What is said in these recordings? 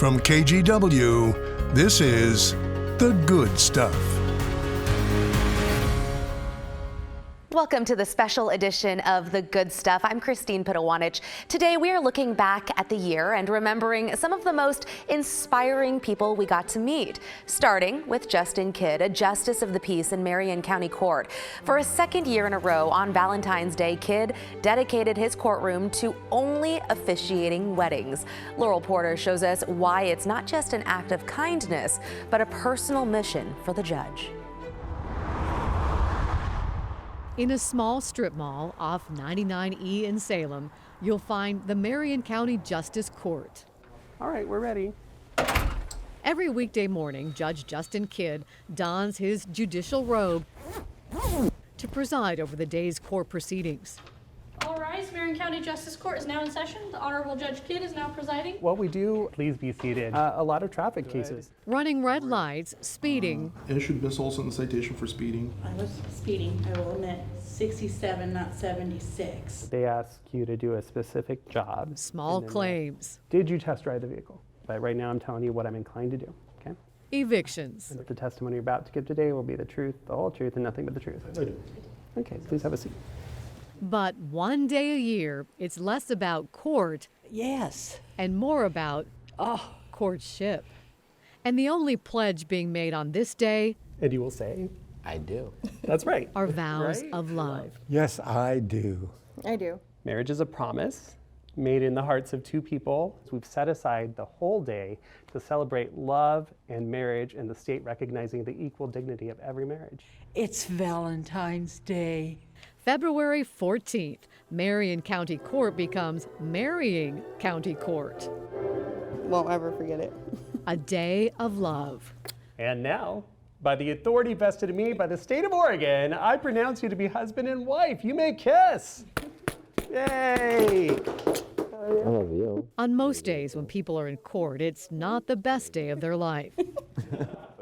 From KGW, this is The Good Stuff. Welcome to the special edition of The Good Stuff. I'm Christine Pitawanich. Today we are looking back at the year and remembering some of the most inspiring people we got to meet. Starting with Justin Kidd, a justice of the peace in Marion County Court. For a second year in a row on Valentine's Day, Kidd dedicated his courtroom to only officiating weddings. Laurel Porter shows us why it's not just an act of kindness, but a personal mission for the judge. In a small strip mall off 99E in Salem, you'll find the Marion County Justice Court. All right, we're ready. Every weekday morning, Judge Justin Kidd dons his judicial robe to preside over the day's court proceedings. All rise. Marion County Justice Court is now in session. The Honorable Judge Kidd is now presiding. What we do, please be seated. A lot of traffic cases. Running red lights, speeding. Issued Miss Olson a citation for speeding. I was speeding, I will admit, 67, not 76. They ask you to do a specific job. Small claims. Did you test drive the vehicle? But right now I'm telling you what I'm inclined to do, okay? Evictions. And the testimony you're about to give today will be the truth, the whole truth, and nothing but the truth. I do. Okay, please have a seat. But one day a year, it's less about court Yes. and more about courtship. And the only pledge being made on this day And you will say, I do. that's right. are vows Right? of love. Yes, I do. I do. Marriage is a promise made in the hearts of two people. We've set aside the whole day to celebrate love and marriage and the state recognizing the equal dignity of every marriage. It's Valentine's Day. February 14th, Marion County Court becomes Marrying County Court. Won't ever forget it. A day of love. And now, by the authority vested in me by the state of Oregon, I pronounce you to be husband and wife. You may kiss. Yay! I love you. On most days when people are in court, it's not the best day of their life.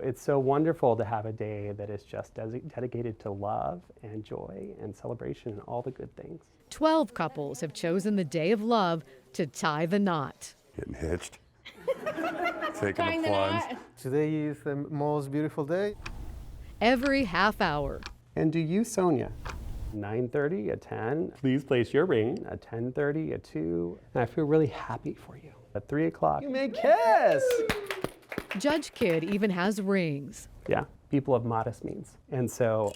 It's so wonderful to have a day that is just dedicated to love and joy and celebration and all the good things. 12 couples have chosen the day of love to tie the knot. Getting hitched. Taking the plunge. Today is the most beautiful day. Every half hour. And do you, Sonia? 9:30, a 10. Please place your ring. A 10:30, a 2. And I feel really happy for you. At 3 o'clock, you may kiss. Judge Kidd even has rings. Yeah, people of modest means. And so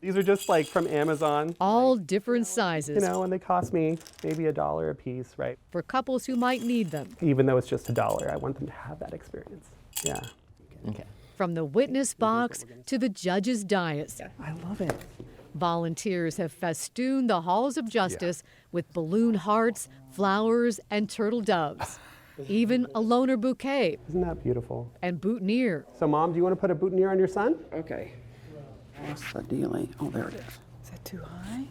these are just like from Amazon. All different sizes. You know, and they cost me maybe $1 a piece, right? For couples who might need them. Even though it's just $1, I want them to have that experience. Yeah. Okay. From the witness box to the judge's dais. I love it. Volunteers have festooned the halls of justice with balloon hearts, flowers, and turtle doves. Even a loner bouquet. Isn't that beautiful? And boutonniere. So, Mom, do you want to put a boutonniere on your son? Okay. What's the dealing? Oh, there it is. Is that too high?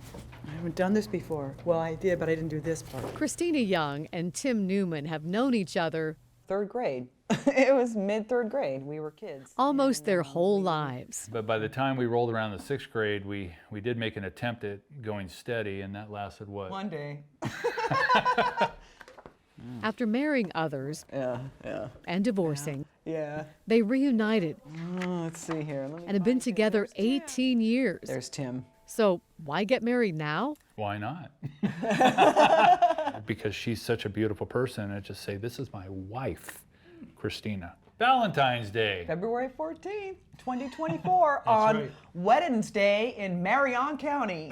I haven't done this before. Well, I did, but I didn't do this part. Christina Young and Tim Newman have known each other Third grade. It was mid-third grade. We were kids. almost their whole lives. But by the time we rolled around the 6th grade, we did make an attempt at going steady, and that lasted what? One day. After marrying others Yeah. and divorcing, Yeah. they reunited Let's see here. and have been together 18 years. There's Tim. So why get married now? Why not? Because she's such a beautiful person, I just say, this is my wife, Christina. Valentine's Day. February 14th, 2024 on right. Weddings Day in Marion County.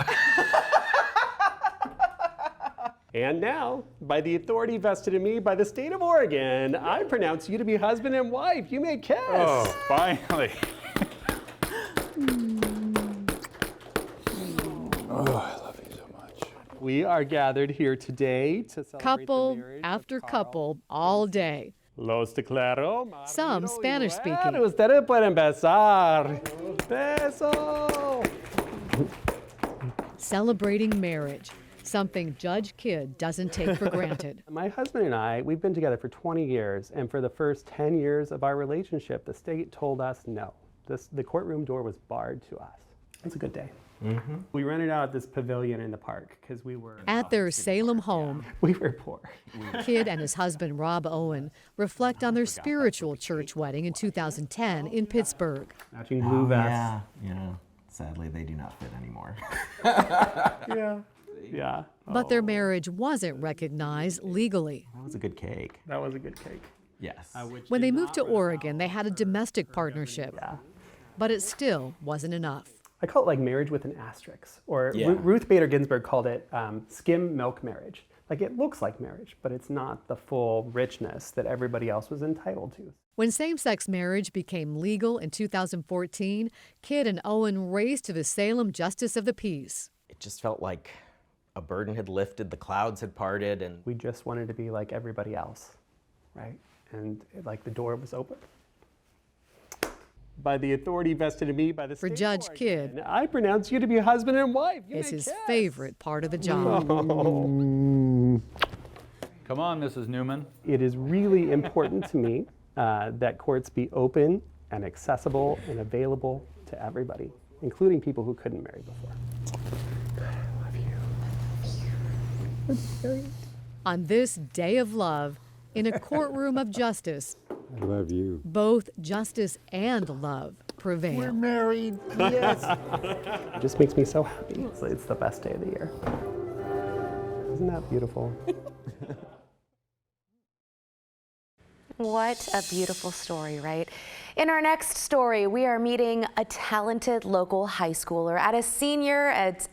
And now, by the authority vested in me by the state of Oregon, I pronounce you to be husband and wife. You may kiss. Oh, finally. Oh, I love you so much. We are gathered here today to celebrate Couple the marriage after of Carl. couple all day. Los declaro. Some Spanish speaking. Ustedes pueden empezar. Beso. Celebrating marriage, something Judge Kidd doesn't take for granted. My husband and I, we've been together for 20 years, and for the first 10 years of our relationship, the state told us no. The courtroom door was barred to us. It's a good day. We rented out this pavilion in the park because we were At their Salem home, we were poor. Kidd and his husband, Rob Owen, reflect on their spiritual church wedding in 2010 in Pittsburgh. Matching blue vests. Yeah. Sadly, they do not fit anymore. Yeah. But their marriage wasn't recognized legally. That was a good cake. That was a good cake. Yes. When they moved to Oregon, they had a domestic partnership. But it still wasn't enough. I call it like marriage with an asterisk, or Yeah. Ruth Bader Ginsburg called it skim milk marriage. Like it looks like marriage, but it's not the full richness that everybody else was entitled to. When same-sex marriage became legal in 2014, Kidd and Owen raced to the Salem Justice of the Peace. It just felt like a burden had lifted, the clouds had parted, and We just wanted to be like everybody else, right? And like the door was open. By the authority vested in me by the For state Judge of Oregon, Kidd, I pronounce you to be husband and wife. You it's may his kiss. favorite part of the job. Come on, Mrs. Newman. It is really important to me that courts be open and accessible and available to everybody, including people who couldn't marry before. I love you. On this day of love, in a courtroom of justice, I love you. both justice and love prevail. Married. Yes. It just makes me so happy. It's the best day of the year. Isn't that beautiful? What a beautiful story, right? In our next story, we are meeting a talented local high schooler at a senior at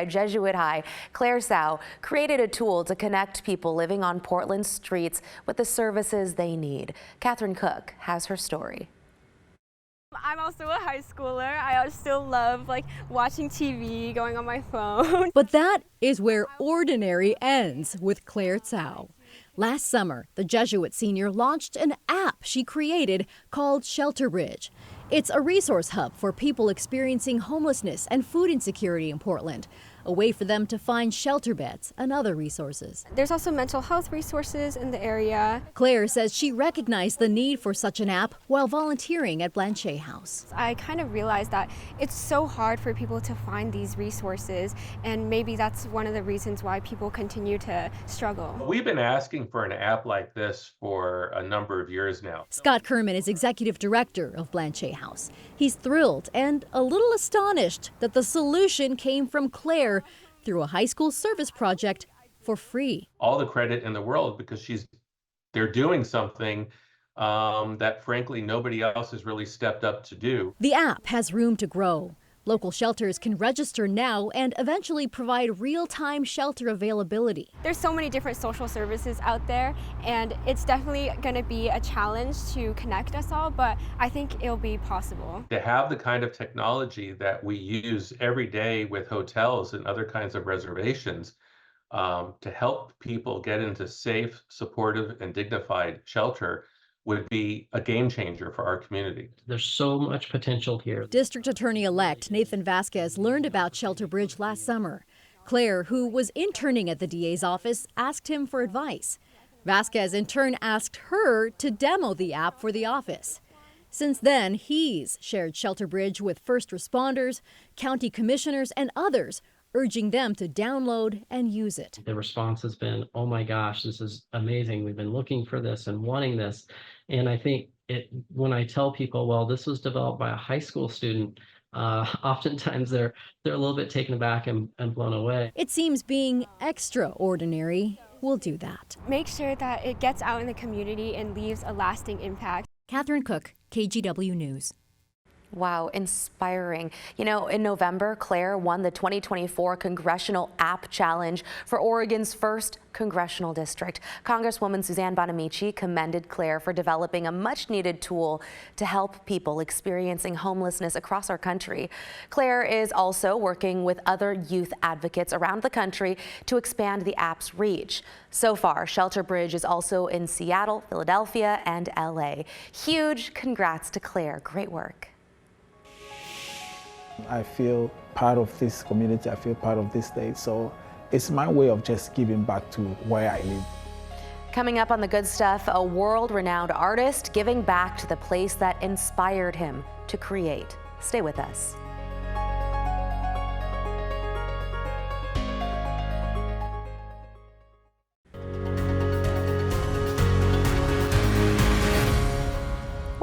Jesuit High. Claire Sau created a tool to connect people living on Portland streets with the services they need. Catherine Cook has her story. I'm also a high schooler. I still love watching TV, going on my phone. But that is where ordinary ends with Claire Sau. Last summer, the Jesuit senior launched an app she created called Shelter Bridge. It's a resource hub for people experiencing homelessness and food insecurity in Portland, a way for them to find shelter beds and other resources. There's also mental health resources in the area. Claire says she recognized the need for such an app while volunteering at Blanchet House. I kind of realized that it's so hard for people to find these resources, and maybe that's one of the reasons why people continue to struggle. We've been asking for an app like this for a number of years now. Scott Kerman is executive director of Blanchet House. He's thrilled and a little astonished that the solution came from Claire through a high school service project for free. All the credit in the world because they're doing something that frankly nobody else has really stepped up to do. The app has room to grow. Local shelters can register now and eventually provide real-time shelter availability. There's so many different social services out there, and it's definitely going to be a challenge to connect us all, but I think it'll be possible. To have the kind of technology that we use every day with hotels and other kinds of reservations to help people get into safe, supportive, and dignified shelter would be a game changer for our community. There's so much potential here. District Attorney-elect Nathan Vasquez learned about Shelter Bridge last summer. Claire, who was interning at the DA's office, asked him for advice. Vasquez in turn asked her to demo the app for the office. Since then, he's shared Shelter Bridge with first responders, county commissioners, and others, urging them to download and use it. The response has been, oh my gosh, this is amazing. We've been looking for this and wanting this. And I think when I tell people, well, this was developed by a high school student, oftentimes they're a little bit taken aback and blown away. It seems being extraordinary will do that. Make sure that it gets out in the community and leaves a lasting impact. Catherine Cook, KGW News. Wow, inspiring. You know, in November, Claire won the 2024 Congressional App Challenge for Oregon's first congressional district. Congresswoman Suzanne Bonamici commended Claire for developing a much-needed tool to help people experiencing homelessness across our country. Claire is also working with other youth advocates around the country to expand the app's reach. So far, Shelter Bridge is also in Seattle, Philadelphia, and LA. Huge congrats to Claire. Great work. I feel part of this community, I feel part of this state, so it's my way of just giving back to where I live. Coming up on The Good Stuff, a world-renowned artist giving back to the place that inspired him to create. Stay with us.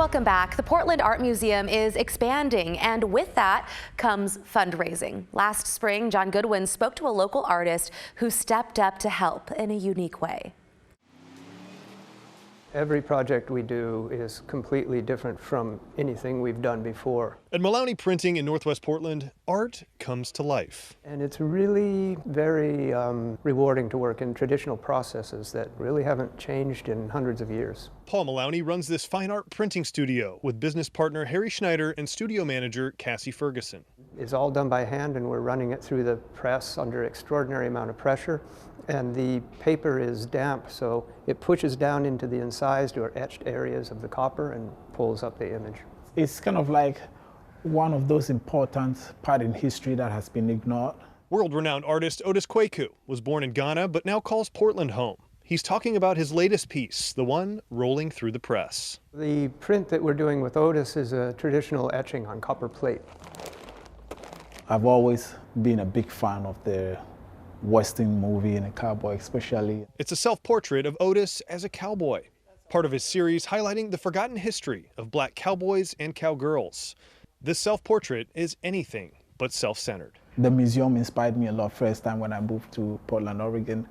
Welcome back. The Portland Art Museum is expanding, and with that comes fundraising. Last spring, John Goodwin spoke to a local artist who stepped up to help in a unique way. Every project we do is completely different from anything we've done before. At Maloney Printing in Northwest Portland, art comes to life. And it's really very rewarding to work in traditional processes that really haven't changed in hundreds of years. Paul Maloney runs this fine art printing studio with business partner Harry Schneider and studio manager Cassie Ferguson. It's all done by hand, and we're running it through the press under extraordinary amount of pressure. And the paper is damp, so it pushes down into the incised or etched areas of the copper and pulls up the image. It's kind of like one of those important part in history that has been ignored. World-renowned artist Otis Kwaku was born in Ghana, but now calls Portland home. He's talking about his latest piece, the one rolling through the press. The print that we're doing with Otis is a traditional etching on copper plate. I've always been a big fan of the Western movie and a cowboy especially. It's a self-portrait of Otis as a cowboy, part of his series highlighting the forgotten history of black cowboys and cowgirls. This self-portrait is anything but self-centered. The museum inspired me a lot. First time when I moved to Portland, Oregon,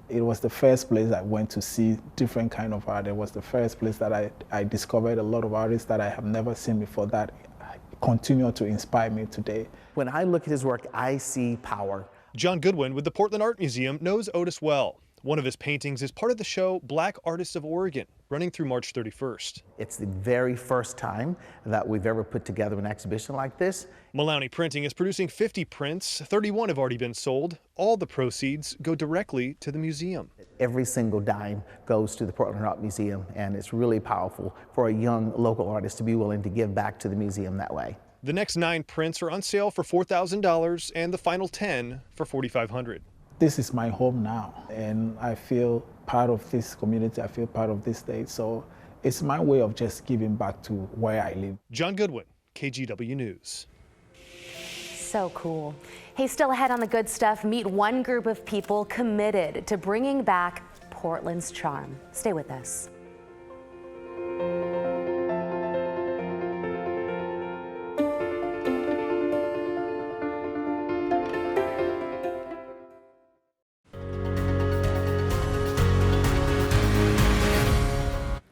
it was the first place I went to see different kind of art. It was the first place that I discovered a lot of artists that I have never seen before that continue to inspire me today. When I look at his work, I see power. John Goodwin with the Portland Art Museum knows Otis well. One of his paintings is part of the show Black Artists of Oregon, running through March 31st. It's the very first time that we've ever put together an exhibition like this. Maloney Printing is producing 50 prints. 31 have already been sold. All the proceeds go directly to the museum. Every single dime goes to the Portland Art Museum, and it's really powerful for a young local artist to be willing to give back to the museum that way. The next 9 prints are on sale for $4,000 and the final 10 for $4,500. This is my home now, and I feel part of this community. I feel part of this state. So it's my way of just giving back to where I live. John Goodwin, KGW News. So cool. Hey, still ahead on the good stuff, meet one group of people committed to bringing back Portland's charm. Stay with us.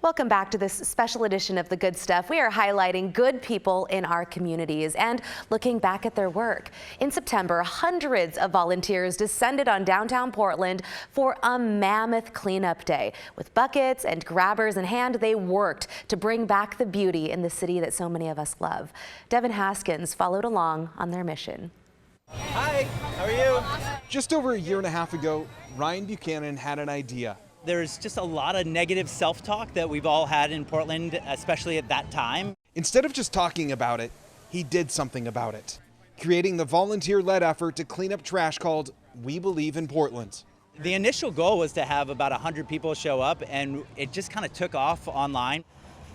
Welcome back to this special edition of The Good Stuff. We are highlighting good people in our communities and looking back at their work. In September, hundreds of volunteers descended on downtown Portland for a mammoth cleanup day. With buckets and grabbers in hand, they worked to bring back the beauty in the city that so many of us love. Devin Haskins followed along on their mission. Hi, how are you? Just over a year and a half ago, Ryan Buchanan had an idea. There's just a lot of negative self-talk that we've all had in Portland, especially at that time. Instead of just talking about it, he did something about it, creating the volunteer-led effort to clean up trash called We Believe in Portland. The initial goal was to have about 100 people show up, and it just kind of took off online.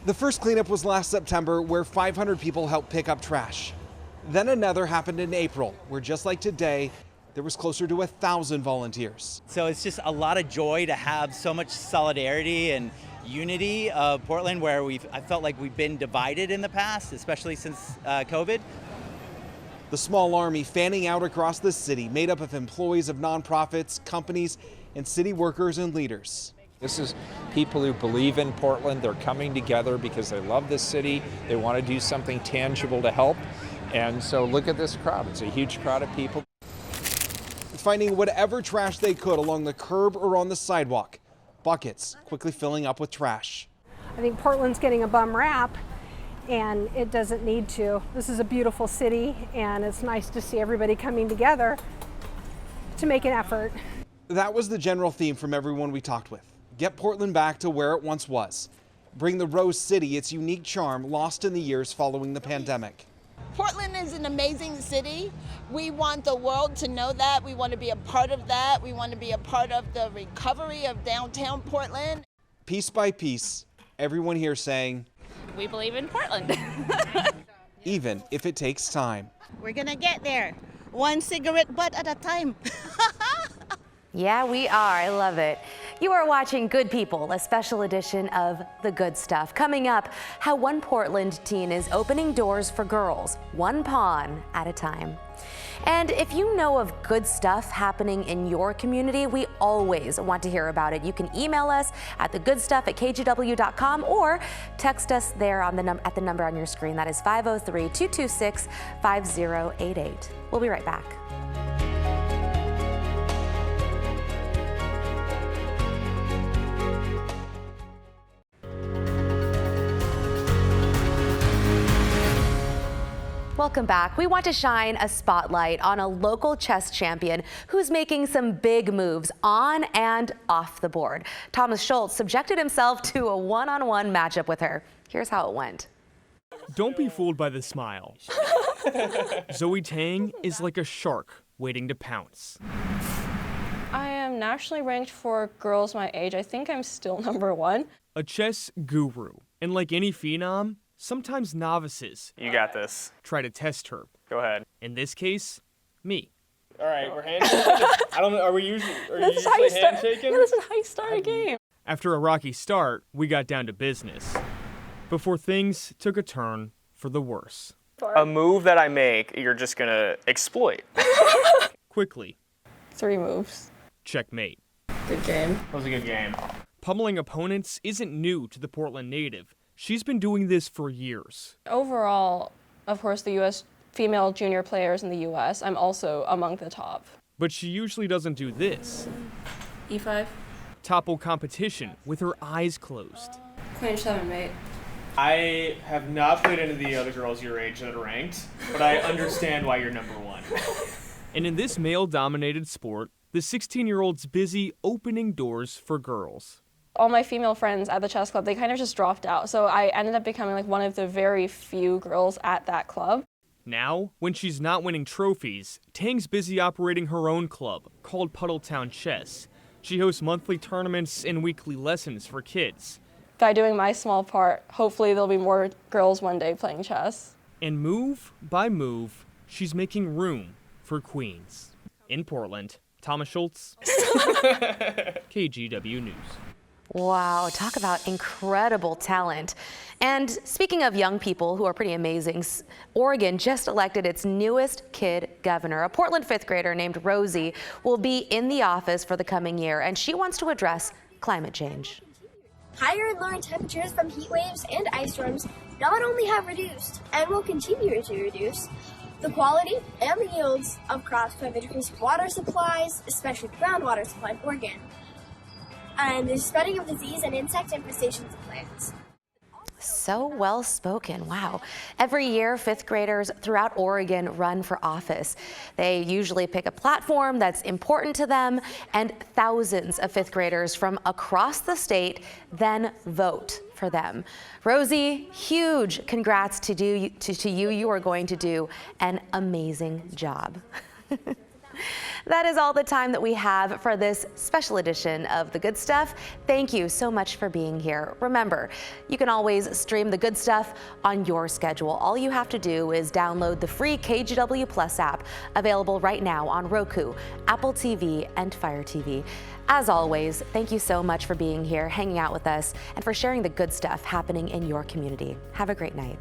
The first cleanup was last September, where 500 people helped pick up trash. Then another happened in April, where just like today, there was closer to 1,000 volunteers. So it's just a lot of joy to have so much solidarity and unity of Portland, where I felt like we've been divided in the past, especially since COVID. The small army fanning out across the city, made up of employees of nonprofits, companies, and city workers and leaders. This is people who believe in Portland. They're coming together because they love this city. They want to do something tangible to help. And so look at this crowd. It's a huge crowd of people. Finding whatever trash they could along the curb or on the sidewalk. Buckets quickly filling up with trash. I think Portland's getting a bum rap, and it doesn't need to. This is a beautiful city, and it's nice to see everybody coming together to make an effort. That was the general theme from everyone we talked with. Get Portland back to where it once was. Bring the Rose City its unique charm lost in the years following the pandemic. Portland is an amazing city. We want the world to know that. We want to be a part of that. We want to be a part of the recovery of downtown Portland. Piece by piece, everyone here saying, we believe in Portland. Even if it takes time. We're going to get there, one cigarette butt at a time. Yeah, we are. I love it. You are watching Good People, a special edition of The Good Stuff. Coming up, how one Portland teen is opening doors for girls, one pawn at a time. And if you know of good stuff happening in your community, we always want to hear about it. You can email us at thegoodstuff@kgw.com or text us there on at the number on your screen. That is 503-226-5088. We'll be right back. Welcome back. We want to shine a spotlight on a local chess champion who's making some big moves on and off the board. Thomas Schultz subjected himself to a one-on-one matchup with her. Here's how it went. Don't be fooled by the smile. Zoe Tang is like a shark waiting to pounce. I am nationally ranked for girls my age. I think I'm still #1. A chess guru, and like any phenom, sometimes novices. You got this. Try to test her. Go ahead. In this case, me. All right, we're handshaking. I don't know. Are you usually handshaking? Yeah, this is how you start a game. After a rocky start, we got down to business. Before things took a turn for the worse. A move that I make, you're just gonna exploit. Quickly. 3 moves. Checkmate. Good game. That was a good game. Pummeling opponents isn't new to the Portland native. She's been doing this for years. Overall, of course, the U.S. female junior players in the U.S., I'm also among the top. But she usually doesn't do this. E5. Topple competition with her eyes closed. Queen 7, mate. I have not played any of the other girls your age that are ranked, but I understand why you're #1. And in this male-dominated sport, the 16-year-old's busy opening doors for girls. All my female friends at the chess club, they kind of just dropped out. So I ended up becoming like one of the very few girls at that club. Now, when she's not winning trophies, Tang's busy operating her own club called Puddletown Chess. She hosts monthly tournaments and weekly lessons for kids. By doing my small part, hopefully there'll be more girls one day playing chess. And move by move, she's making room for queens. In Portland, Thomas Schultz, KGW News. Wow, talk about incredible talent. And speaking of young people who are pretty amazing, Oregon just elected its newest kid governor. A Portland 5th grader named Rosie will be in the office for the coming year, and she wants to address climate change. Higher and lower temperatures from heat waves and ice storms not only have reduced and will continue to reduce the quality and the yields of crops, but have increased water supplies, especially groundwater supply in Oregon, and the spreading of disease and insect infestations of plants. So well spoken. Wow. Every year, 5th graders throughout Oregon run for office. They usually pick a platform that's important to them, and thousands of 5th graders from across the state then vote for them. Rosie, huge congrats to you. You are going to do an amazing job. That is all the time that we have for this special edition of The Good Stuff. Thank you so much for being here. Remember, you can always stream The Good Stuff on your schedule. All you have to do is download the free KGW Plus app, available right now on Roku, Apple TV, and Fire TV. As always, thank you so much for being here, hanging out with us, and for sharing the good stuff happening in your community. Have a great night.